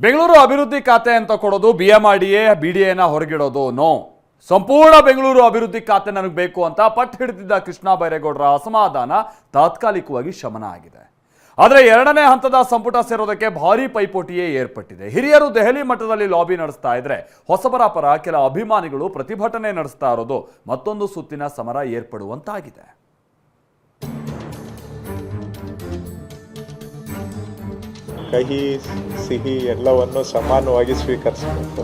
ಬೆಂಗಳೂರು ಅಭಿವೃದ್ಧಿ ಖಾತೆ ಅಂತ ಕೊಡೋದು BMRDA BDAನ ಹೊರಗಿಡೋದು ನೋ. ಸಂಪೂರ್ಣ ಬೆಂಗಳೂರು ಅಭಿವೃದ್ಧಿ ಖಾತೆ ನನಗೆ ಬೇಕು ಅಂತ ಪಟ್ಟು ಹಿಡಿದಿದ್ದ ಕೃಷ್ಣ ಬೈರೇಗೌಡರ ಅಸಮಾಧಾನ ತಾತ್ಕಾಲಿಕವಾಗಿ ಶಮನ ಆಗಿದೆ. ಆದರೆ ಎರಡನೇ ಹಂತದ ಸಂಪುಟ ಸೇರೋದಕ್ಕೆ ಭಾರೀ ಪೈಪೋಟಿಯೇ ಏರ್ಪಟ್ಟಿದೆ. ಹಿರಿಯರು ದೆಹಲಿ ಮಟ್ಟದಲ್ಲಿ ಲಾಬಿ ನಡೆಸ್ತಾ ಇದ್ರೆ ಹೊಸಬರ ಪರ ಕೆಲ ಅಭಿಮಾನಿಗಳು ಪ್ರತಿಭಟನೆ ನಡೆಸ್ತಾ ಇರೋದು ಮತ್ತೊಂದು ಸುತ್ತಿನ ಸಮರ ಏರ್ಪಡುವಂತಾಗಿದೆ. ಕಹಿ ಸಿಹಿ ಎಲ್ಲವನ್ನು ಸಮಾನವಾಗಿ ಸ್ವೀಕರಿಸಬೇಕು.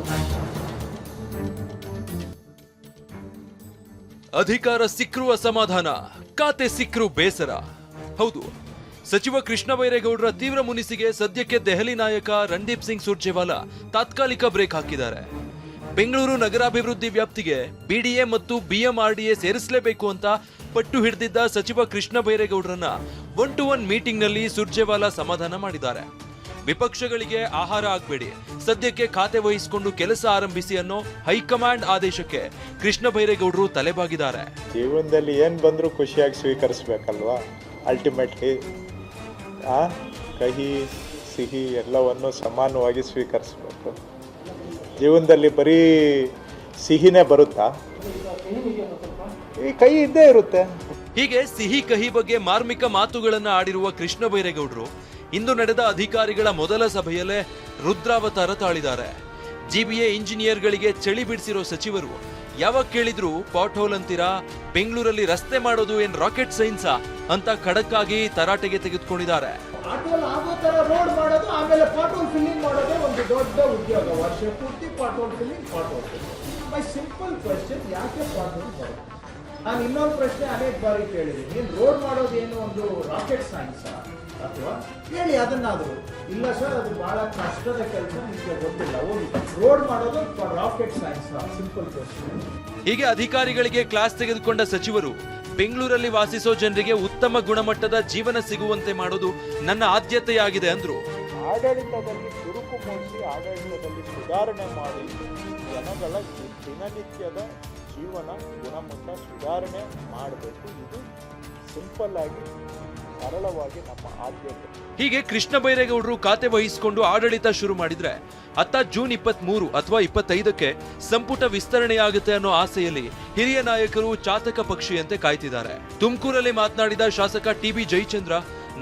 ಅಧಿಕಾರ ಸಿಕ್ಕರೂ ಅಸಮಾಧಾನ, ಖಾತೆ ಸಿಕ್ಕರೂ ಬೇಸರ. ಹೌದು, ಸಚಿವ ಕೃಷ್ಣ ಬೈರೇಗೌಡರ ತೀವ್ರ ಮುನಿಸಿಗೆ ಸದ್ಯಕ್ಕೆ ದೆಹಲಿ ನಾಯಕ ರಣದೀಪ್ ಸಿಂಗ್ ಸುರ್ಜೇವಾಲಾ ತಾತ್ಕಾಲಿಕ ಬ್ರೇಕ್ ಹಾಕಿದ್ದಾರೆ. ಬೆಂಗಳೂರು ನಗರಾಭಿವೃದ್ಧಿ ವ್ಯಾಪ್ತಿಗೆ BDA ಮತ್ತು BMRDA ಸೇರಿಸಲೇಬೇಕು ಅಂತ ಪಟ್ಟು ಹಿಡಿದಿದ್ದ ಸಚಿವ ಕೃಷ್ಣ ಬೈರೇಗೌಡರನ್ನ 1-to-1 ಮೀಟಿಂಗ್ನಲ್ಲಿ ಸುರ್ಜೇವಾಲಾ ಸಮಾಧಾನ ಮಾಡಿದ್ದಾರೆ. ವಿಪಕ್ಷಗಳಿಗೆ ಆಹಾರ ಆಗ್ಬೇಡಿ, ಸದ್ಯಕ್ಕೆ ಖಾತೆ ವಹಿಸಿಕೊಂಡು ಕೆಲಸ ಆರಂಭಿಸಿ ಅನ್ನೋ ಹೈಕಮಾಂಡ್ ಆದೇಶಕ್ಕೆ ಕೃಷ್ಣ ಬೈರೇಗೌಡರು ತಲೆಬಾಗಿದ್ದಾರೆ. ಜೀವನದಲ್ಲಿ ಏನ್ ಬಂದ್ರೂ ಖುಷಿಯಾಗಿ ಸ್ವೀಕರಿಸಬೇಕಲ್ವಾ. ಅಲ್ಟಿಮೇಟ್ಲಿ ಕಹಿ ಸಿಹಿ ಎಲ್ಲವನ್ನು ಸಮಾನವಾಗಿ ಸ್ವೀಕರಿಸಬೇಕು. ಜೀವನದಲ್ಲಿ ಬರೀ ಸಿಹಿನೇ ಬರುತ್ತಾ? ಈ ಕಹಿ ಇದ್ದೇ ಇರುತ್ತೆ. ಹೀಗೆ ಸಿಹಿ ಕಹಿ ಬಗ್ಗೆ ಮಾರ್ಮಿಕ ಮಾತುಗಳನ್ನ ಆಡಿರುವ ಕೃಷ್ಣ ಬೈರೇಗೌಡರು ಇಂದು ನಡೆದ ಅಧಿಕಾರಿಗಳ ಮೊದಲ ಸಭೆಯಲ್ಲೇ ರುದ್ರಾವತಾರ ತಾಳಿದ್ದಾರೆ. GBA ಇಂಜಿನಿಯರ್ಗಳಿಗೆ ಚಳಿ ಬಿಡಿಸಿರೋ ಸಚಿವರು ಯಾವಾಗ ಕೇಳಿದ್ರು ಪಾಟ್ ಹೋಲ್ ಅಂತೀರಾ, ಬೆಂಗಳೂರಲ್ಲಿ ರಸ್ತೆ ಮಾಡೋದು ಏನ್ ರಾಕೆಟ್ ಸೈನ್ಸಾ ಅಂತ ಖಡಕ್ ಆಗಿ ತರಾಟೆಗೆ ತೆಗೆದುಕೊಂಡಿದ್ದಾರೆ. ರೋಡ್ ಮಾಡೋದು, ಆಮೇಲೆ ಪಾಟ್ ಹೋಲ್ ಫಿಲ್ಲಿಂಗ್ ಮಾಡೋದೇ ಒಂದು ದೊಡ್ಡ ಉದ್ಯೋಗ. ವರ್ಷ ಪೂರ್ತಿ ಪಾಟ್ ಹೋಲ್ ಫಿಲ್ಲಿಂಗ್. ಮೈ ಸಿಂಪಲ್ ಕ್ವೆಶ್ಚನ್, ಯಾಕೆ ಪಾಟ್ ಹೋಲ್ ಬರುತ್ತೆ? ನಾನು ಇನ್ನೊಂದು ಪ್ರಶ್ನೆ ಅನೇಕ ಬಾರಿ ಕೇಳಿದ್ದೀನಿ, ರೋಡ್ ಮಾಡೋದು ಏನು ಒಂದು ರಾಕೆಟ್ ಸೈನ್ಸಾ ಅಥವಾ ಹೇಳಿ ಅದನ್ನಾದ್ರು. ಇಲ್ಲ ಸರ್, ಅದು ಬಹಳ ಕಷ್ಟದ ಕೆಲಸ, ನಿಮಗೆ ಗೊತ್ತಿಲ್ಲ, ಹೋಗಿ ರೋಡ್ ಮಾಡೋದು ರಾಕೆಟ್ ಸೈನ್ಸ್. Simple question. ಹೀಗೆ ಅಧಿಕಾರಿಗಳಿಗೆ ಕ್ಲಾಸ್ ತೆಗೆದುಕೊಂಡ ಸಚಿವರು ಬೆಂಗಳೂರಲ್ಲಿ ವಾಸಿಸೋ ಜನರಿಗೆ ಉತ್ತಮ ಗುಣಮಟ್ಟದ ಜೀವನ ಸಿಗುವಂತೆ ಮಾಡೋದು ನನ್ನ ಆದ್ಯತೆಯಾಗಿದೆ ಅಂದ್ರು. ಆಡಳಿತದಲ್ಲಿ ಚುರುಕು ಮೂಡಿಸಿ, ಆಡಳಿತದಲ್ಲಿ ಸುಧಾರಣೆ ಮಾಡಿ ಜನಗಳ ದಿನನಿತ್ಯದ ಜೀವನ ಗುಣಮಟ್ಟ ಸುಧಾರಣೆ ಮಾಡಬೇಕು. ಇದು ಸಿಂಪಲ್ ಆಗಿ ಸರಳವಾಗಿ ನಮ್ಮ ಆದ್ಯತೆ. ಹೀಗೆ ಕೃಷ್ಣ ಬೈರೇಗೌಡರು ಖಾತೆ ವಹಿಸಿಕೊಂಡು ಆಡಳಿತ ಶುರು ಮಾಡಿದ್ರೆ ಅತ್ತ ಜೂನ್ 23 ಅಥವಾ 25ಕ್ಕೆ ಸಂಪುಟ ವಿಸ್ತರಣೆಯಾಗುತ್ತೆ ಅನ್ನೋ ಆಸೆಯಲ್ಲಿ ಹಿರಿಯ ನಾಯಕರು ಚಾತಕ ಪಕ್ಷಿಯಂತೆ ಕಾಯ್ತಿದ್ದಾರೆ. ತುಮಕೂರಲ್ಲಿ ಮಾತನಾಡಿದ ಶಾಸಕ TB ಜಯಚಂದ್ರ,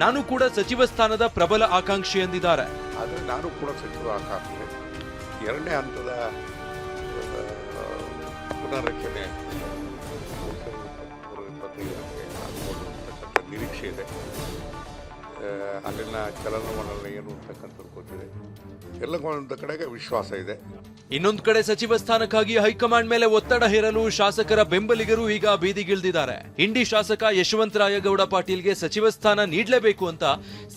ನಾನು ಕೂಡ ಸಚಿವ ಸ್ಥಾನದ ಪ್ರಬಲ ಆಕಾಂಕ್ಷಿ ಎಂದಿದ್ದಾರೆ. ಆದರೆ ನಾನು ಕೂಡ ಸಚಿವ ಆಕಾಂಕ್ಷಿ. ಎರಡನೇ ಹಂತದ ಪುನರ್ರಚನೆ ನಿರೀಕ್ಷೆ ಇದೆ. ಅಲ್ಲಿನ ಚಲನವಲನ ಏನು ಅಂತಕ್ಕಂಥದ್ದು ಗೊತ್ತಿದೆ. ಎಲ್ಲ ಒಂದು ಕಡೆಗೆ ವಿಶ್ವಾಸ ಇದೆ. ಇನ್ನೊಂದು ಕಡೆ ಸಚಿವ ಸ್ಥಾನಕ್ಕಾಗಿ ಹೈಕಮಾಂಡ್ ಮೇಲೆ ಒತ್ತಡ ಹೇರಲು ಶಾಸಕರ ಬೆಂಬಲಿಗರು ಈಗ ಬೀದಿಗಿಳಿದಿದ್ದಾರೆ. ಇಂಡಿ ಶಾಸಕ ಯಶವಂತರಾಯಗೌಡ ಪಾಟೀಲ್ಗೆ ಸಚಿವ ಸ್ಥಾನ ನೀಡಲೇಬೇಕು ಅಂತ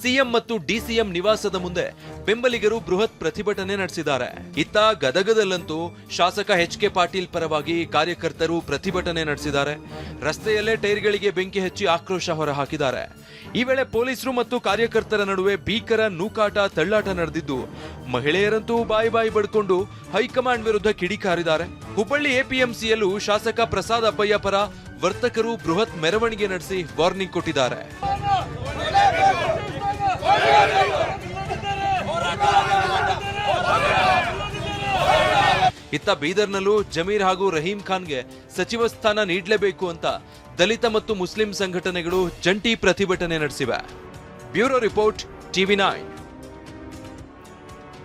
CM ಮತ್ತು DCM ನಿವಾಸದ ಮುಂದೆ ಬೆಂಬಲಿಗರು ಬೃಹತ್ ಪ್ರತಿಭಟನೆ ನಡೆಸಿದ್ದಾರೆ. ಇತ್ತ ಗದಗದಲ್ಲಂತೂ ಶಾಸಕ HK ಪಾಟೀಲ್ ಪರವಾಗಿ ಕಾರ್ಯಕರ್ತರು ಪ್ರತಿಭಟನೆ ನಡೆಸಿದ್ದಾರೆ. ರಸ್ತೆಯಲ್ಲೇ ಟೈರ್ಗಳಿಗೆ ಬೆಂಕಿ ಹಚ್ಚಿ ಆಕ್ರೋಶ ಹೊರಹಾಕಿದ್ದಾರೆ. ಈ ವೇಳೆ ಪೊಲೀಸರು ಮತ್ತು ಕಾರ್ಯಕರ್ತರ ನಡುವೆ ಭೀಕರ ನೂಕಾಟ ತಳ್ಳಾಟ ನಡೆದಿದ್ದು, ಮಹಿಳೆಯರಂತೂ ಬಾಯಿ ಬಡ್ಕೊಂಡು ಹೈಕಮಾಂಡ್ ವಿರುದ್ಧ ಕಿಡಿಕಾರಿದ್ದಾರೆ. ಹುಬ್ಬಳ್ಳಿ APMCಯಲ್ಲೂ ಶಾಸಕ ಪ್ರಸಾದ್ ಅಬ್ಬಯ್ಯ ಪರ ವರ್ತಕರು ಬೃಹತ್ ಮೆರವಣಿಗೆ ನಡೆಸಿ ವಾರ್ನಿಂಗ್ ಕೊಟ್ಟಿದ್ದಾರೆ. ಇತ್ತ ಬೀದರ್ನಲ್ಲೂ ಜಮೀರ್ ಹಾಗೂ ರಹೀಂ ಖಾನ್ಗೆ ಸಚಿವ ಸ್ಥಾನ ನೀಡಲೇಬೇಕು ಅಂತ ದಲಿತ ಮತ್ತು ಮುಸ್ಲಿಂ ಸಂಘಟನೆಗಳು ಜಂಟಿ ಪ್ರತಿಭಟನೆ ನಡೆಸಿವೆ. Bureau report TV9.